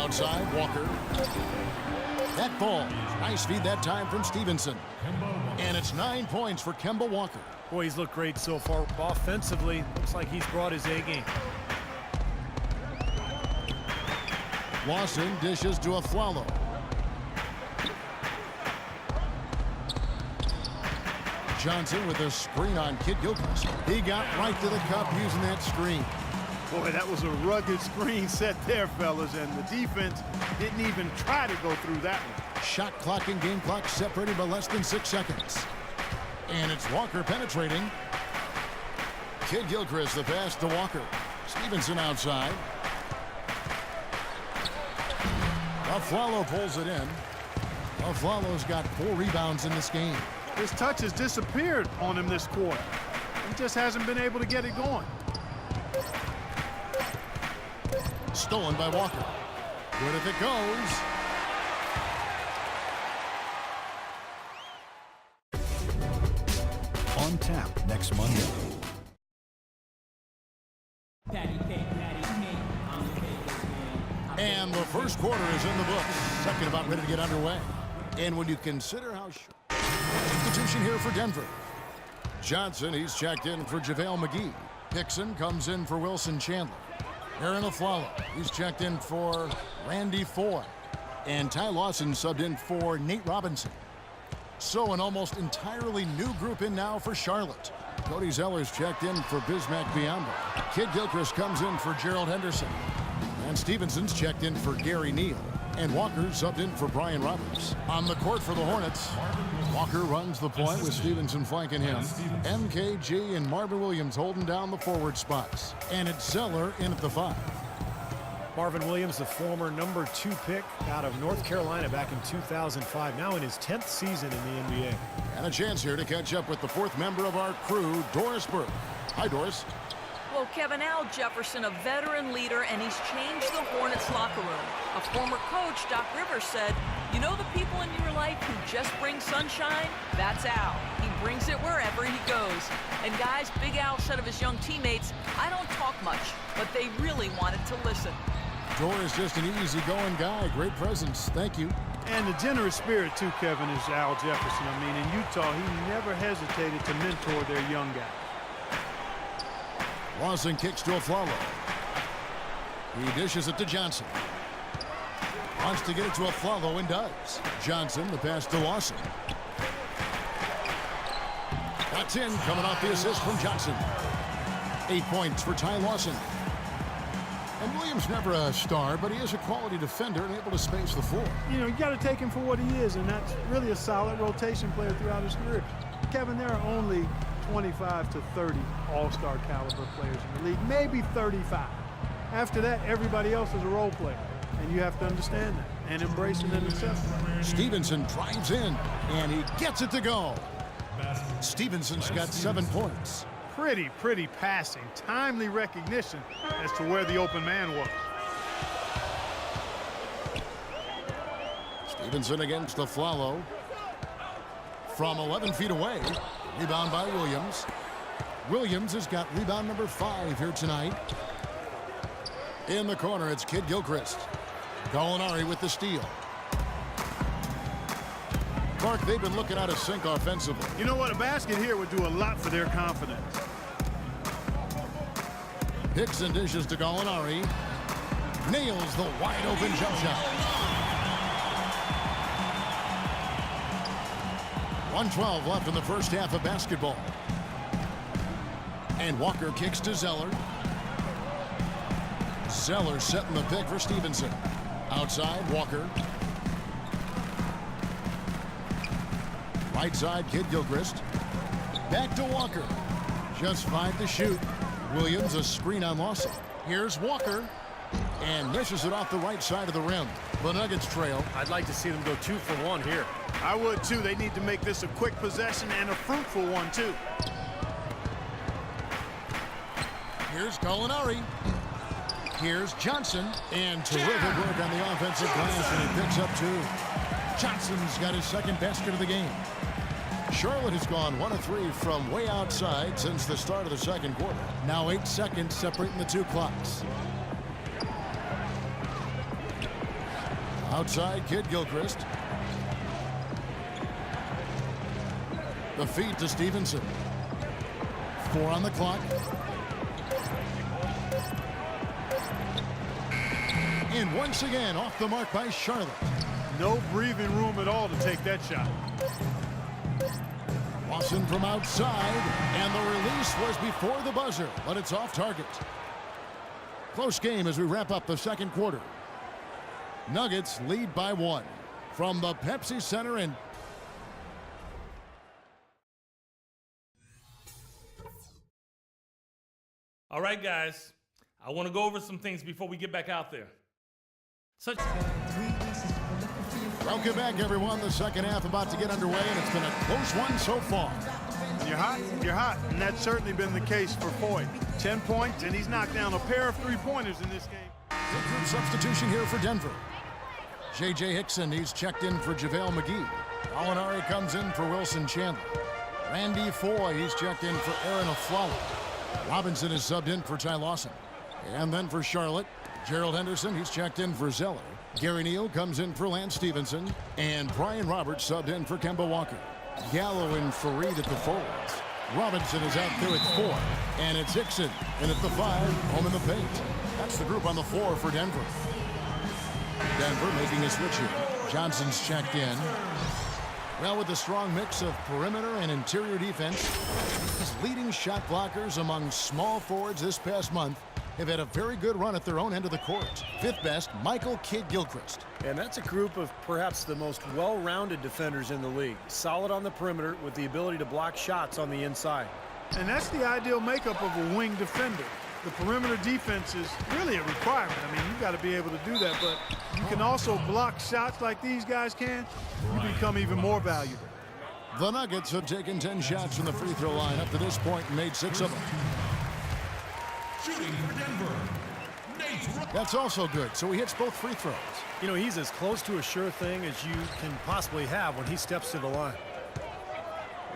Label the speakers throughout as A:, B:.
A: Outside, Walker. That ball. Nice feed that time from Stevenson. And it's 9 points for Kemba Walker.
B: Boy, he's looked great so far. Offensively, looks like he's brought his A game.
A: Lawson dishes to Aflalo. Johnson with a screen on Kid Gilchrist. He got right to the cup using that screen.
C: Boy, that was a rugged screen set there, fellas, and the defense didn't even try to go through that one.
A: Shot clock and game clock separated by less than 6 seconds. And it's Walker penetrating. Kid Gilchrist the pass to Walker. Stevenson outside. Aflalo pulls it in. Aflalo's got 4 rebounds in this game.
C: His touch has disappeared on him this quarter. He just hasn't been able to get it going.
A: Stolen by Walker. Good if it goes.
D: On tap next Monday.
A: And the first quarter is in the books. Second about ready to get underway. And when you consider how substitution here for Denver. Johnson, he's checked in for JaVale McGee. Hickson comes in for Wilson Chandler. Aaron Aflalo, he's checked in for Randy Foy. And Ty Lawson subbed in for Nate Robinson. So an almost entirely new group in now for Charlotte. Cody Zeller's checked in for Bismack Biyombo. Kid Gilchrist comes in for Gerald Henderson. And Stevenson's checked in for Gary Neal. And Walker subbed in for Brian Roberts. On the court for the Hornets, Walker runs the point with Stevenson flanking him. MKG and Marvin Williams holding down the forward spots. And it's Zeller in at the 5.
B: Marvin Williams, the former number 2 pick out of North Carolina back in 2005, now in his 10th season in the NBA.
A: And a chance here to catch up with the 4th member of our crew, Doris Burke. Hi, Doris.
E: Well, Kevin, Al Jefferson, a veteran leader, and he's changed the Hornets locker room. A former coach, Doc Rivers, said, you know the people in your life who just bring sunshine? That's Al. He brings it wherever he goes. And guys, Big Al said of his young teammates, I don't talk much, but they really wanted to listen.
A: Doris just an easygoing guy. Great presence. Thank you.
C: And the generous spirit, too, Kevin, is Al Jefferson. I mean, in Utah, he never hesitated to mentor their young guys.
A: Lawson kicks to Aflalo. He dishes it to Johnson. Wants to get it to Aflalo and does. Johnson, the pass to Lawson. That's in, coming off the assist from Johnson. 8 points for Ty Lawson. And Williams never a star, but he is a quality defender and able to space the floor.
C: You know, you got to take him for what he is, and that's really a solid rotation player throughout his career. Kevin, there are only 25 to 30 all-star caliber players in the league, maybe 35. After that, everybody else is a role player, and you have to understand that and embrace it and accept it.
A: Stevenson drives in, and he gets it to go. Stevenson's got 7 points.
C: Pretty passing, timely recognition as to where the open man was.
A: Stevenson against Aflalo. From 11 feet away. Rebound by Williams. Williams has got rebound number 5 here tonight. In the corner, it's Kid Gilchrist. Gallinari with the steal. Clark, they've been looking out of sync offensively.
C: You know what? A basket here would do a lot for their confidence.
A: Hickson dishes to Gallinari. Nails the wide-open jump shot. 1:12 left in the first half of basketball. And Walker kicks to Zeller. Zeller setting the pick for Stevenson. Outside, Walker. Right side, Kid Gilchrist. Back to Walker. Just 5 to shoot. Williams a screen on Lawson. Here's Walker. And misses it off the right side of the rim. The Nuggets trail.
B: I'd like to see them go 2 for 1 here.
C: I would, too. They need to make this a quick possession and a fruitful one, too.
A: Here's Gallinari. Here's Johnson. And terrific work on the offensive glass, and he picks up 2. Johnson's got his second basket of the game. Charlotte has gone 1 of 3 from way outside since the start of the second quarter. Now 8 seconds separating the 2 clocks. Outside, Kid Gilchrist. The feed to Stevenson. 4 on the clock. And once again, off the mark by Charlotte.
C: No breathing room at all to take that shot.
A: Lawson from outside, and the release was before the buzzer, but it's off target. Close game as we wrap up the second quarter. Nuggets lead by 1 from the Pepsi Center in.
F: All right, guys, I want to go over some things before we get back out there.
A: Welcome back, everyone. The second half about to get underway, and it's been a close one so far.
C: You're hot, and that's certainly been the case for Foy. 10 points, and he's knocked down a pair of three-pointers in this game.
A: Good substitution here for Denver. J.J. Hickson, he's checked in for JaVale McGee. Molinari comes in for Wilson Chandler. Randy Foy, he's checked in for Aaron Aflalo. Robinson is subbed in for Ty Lawson. And then for Charlotte, Gerald Henderson, he's checked in for Zeller. Gary Neal comes in for Lance Stevenson. And Brian Roberts subbed in for Kemba Walker. Gallo and Fareed at the forwards. Robinson is out there at 4. And it's Hickson in at the 5, home in the paint. That's the group on the floor for Denver. Denver making a switch here. Johnson's checked in. Well, with a strong mix of perimeter and interior defense, his leading shot blockers among small forwards this past month have had a very good run at their own end of the court. 5th best, Michael Kidd Gilchrist.
B: And that's a group of perhaps the most well-rounded defenders in the league. Solid on the perimeter with the ability to block shots on the inside.
C: And that's the ideal makeup of a wing defender. The perimeter defense is really a requirement. I mean, you've got to be able to do that, but you can also block shots like these guys can. You become even more valuable.
A: The Nuggets have taken 10 shots from the free throw line up to this point and made 6 of them.
G: Shooting for Denver, Nate.
A: That's also good, so he hits both free throws.
B: You know, he's as close to a sure thing as you can possibly have when he steps to the line.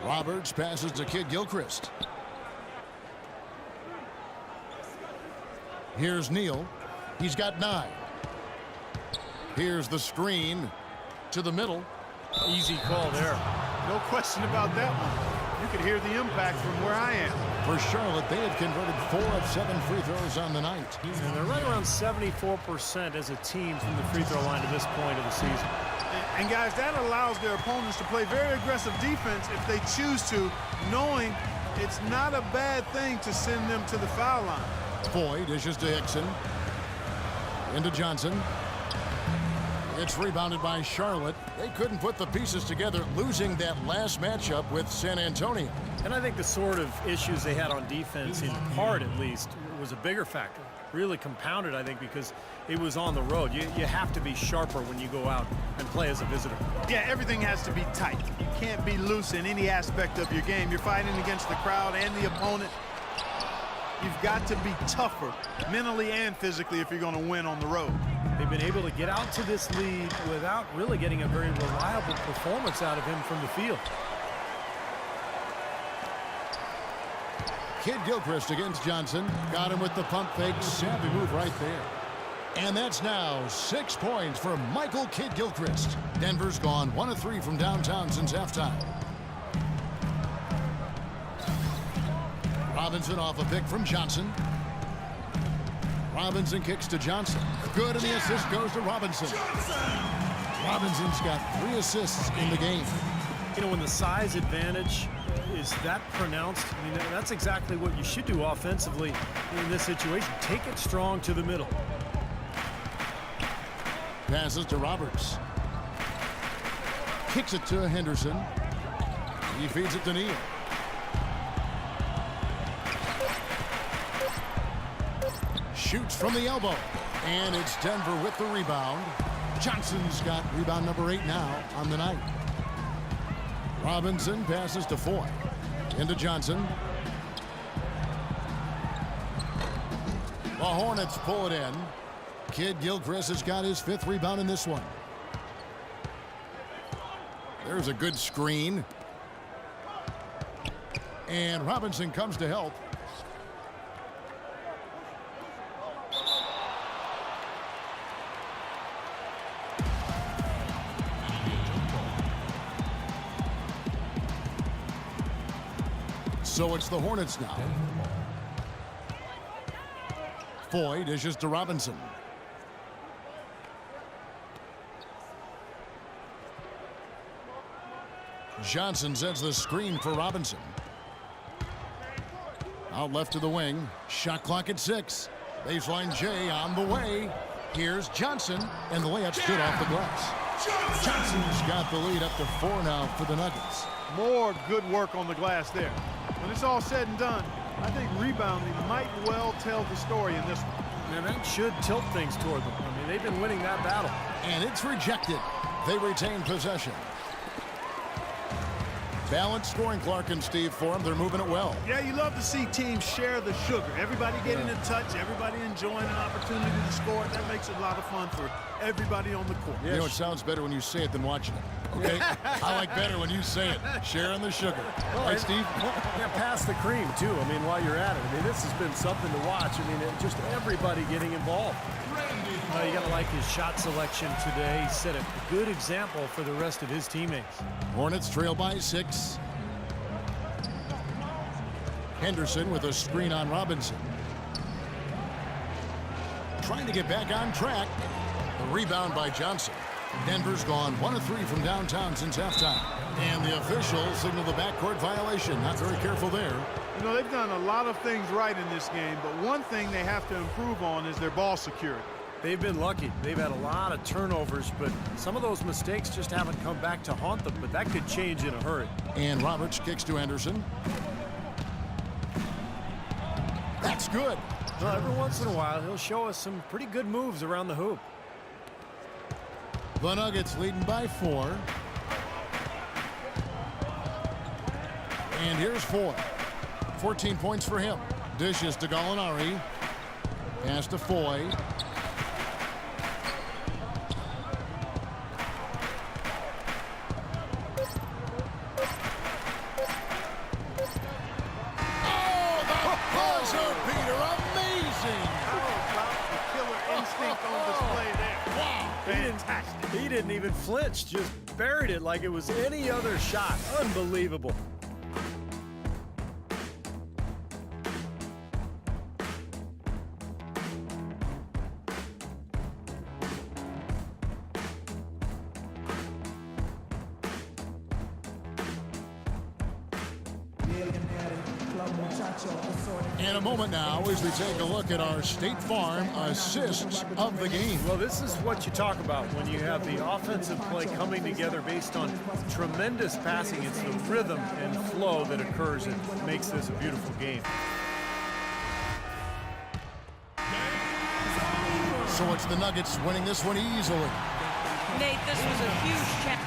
A: Roberts passes to Kidd Gilchrist. Here's Neal. He's got 9. Here's the screen to the middle.
B: Easy call there.
C: No question about that one. You could hear the impact from where I am.
A: For Charlotte, they have converted 4 of 7 free throws on the night.
B: And they're right around 74% as a team from the free throw line at this point of the season.
C: And guys, that allows their opponents to play very aggressive defense if they choose to, knowing it's not a bad thing to send them to the foul line.
A: Foy dishes to Hickson. Into Johnson. It's rebounded by Charlotte. They couldn't put the pieces together, losing that last matchup with San Antonio.
B: And I think the sort of issues they had on defense, in part at least, was a bigger factor. Really compounded, I think, because it was on the road. You have to be sharper when you go out and play as a visitor.
C: Yeah, everything has to be tight. You can't be loose in any aspect of your game. You're fighting against the crowd and the opponent. You've got to be tougher mentally and physically if you're going to win on the road.
B: They've been able to get out to this lead without really getting a very reliable performance out of him from the field.
A: Kidd Gilchrist against Johnson. Got him with the pump fake. Savvy move right there. And that's now 6 points for Michael Kidd Gilchrist. Denver's gone 1 of 3 from downtown since halftime. Robinson off a pick from Johnson. Robinson kicks to Johnson. Good, and the assist goes to Robinson. Robinson's got 3 assists in the game.
B: You know, when the size advantage is that pronounced, I mean, that's exactly what you should do offensively in this situation. Take it strong to the middle.
A: Passes to Roberts. Kicks it to Henderson. He feeds it to Neal. Shoots from the elbow. And it's Denver with the rebound. Johnson's got rebound number 8 now on the night. Robinson passes to Foy. Into Johnson. The Hornets pull it in. Kidd Gilchrist has got his 5th rebound in this one. There's a good screen. And Robinson comes to help. So it's the Hornets now. Foy dishes to Robinson. Johnson sets the screen for Robinson. Out left to the wing. Shot clock at 6. Baseline J on the way. Here's Johnson, and the layup's good off the glass. Johnson's got the lead up to 4 now for the Nuggets.
C: More good work on the glass there. When it's all said and done, I think rebounding might well tell the story in this one.
B: And that should tilt things toward them. I mean, they've been winning that battle.
A: And it's rejected. They retain possession. Balanced scoring, Clark and Steve, for them. They're moving it well.
C: Yeah, you love to see teams share the sugar. Everybody getting a touch, everybody enjoying an opportunity to score. That makes it a lot of fun for everybody on the court.
A: You know, it sounds better when you say it than watching it. Okay? I like better when you say it. Sharing the sugar. Right, Steve?
B: Yeah, pass the cream, too. I mean, while you're at it. I mean, this has been something to watch. I mean, just everybody getting involved. You got to like his shot selection today. He set a good example for the rest of his teammates.
A: Hornets trail by 6. Henderson with a screen on Robinson. Trying to get back on track. The rebound by Johnson. Denver's gone 1 of 3 from downtown since halftime. And the officials signal the backcourt violation. Not very careful there.
C: You know, they've done a lot of things right in this game, but one thing they have to improve on is their ball security.
B: They've been lucky. They've had a lot of turnovers, but some of those mistakes just haven't come back to haunt them, but that could change in a hurry.
A: And Roberts kicks to Henderson. That's good.
B: Well, every once in a while, he'll show us some pretty good moves around the hoop.
A: The Nuggets leading by 4. And here's Foy. 14 points for him. Dishes to Gallinari. Pass to Foy. Oh, the buzzer beater. Amazing.
C: How about the killer instinct on display there?
A: Wow.
C: Fantastic.
B: He didn't even flinch, just buried it like it was any other shot. Unbelievable.
A: In a moment now, as we take a look at our State Farm assists of the game.
B: Well, this is what you talk about when you have the offensive play coming together based on tremendous passing. It's the rhythm and flow that occurs and makes this a beautiful game.
A: So it's the Nuggets winning this one easily.
E: Nate, this was a huge challenge.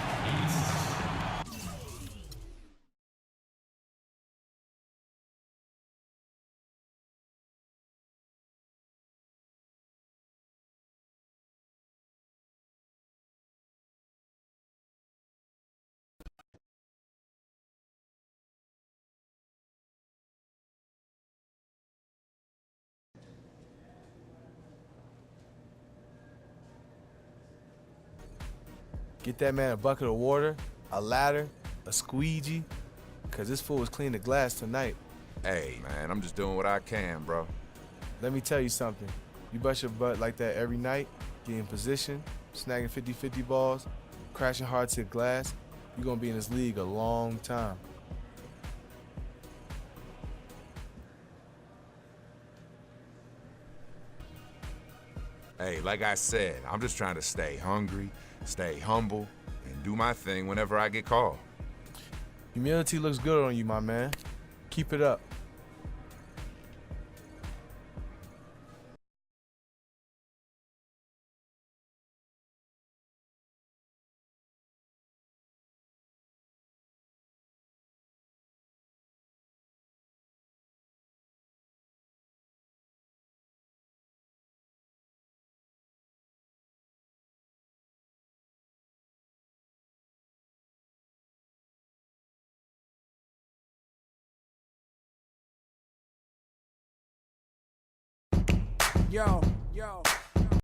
H: Get that man a bucket of water, a ladder, a squeegee, because this fool was cleaning the glass tonight.
I: Hey, man, I'm just doing what I can, bro.
H: Let me tell you something. You bust your butt like that every night, get in position, snagging 50-50 balls, crashing hard to the glass, you're going to be in this league a long time.
I: Hey, like I said, I'm just trying to stay hungry, stay humble, and do my thing whenever I get called.
H: Humility looks good on you, my man. Keep it up.
J: Yo,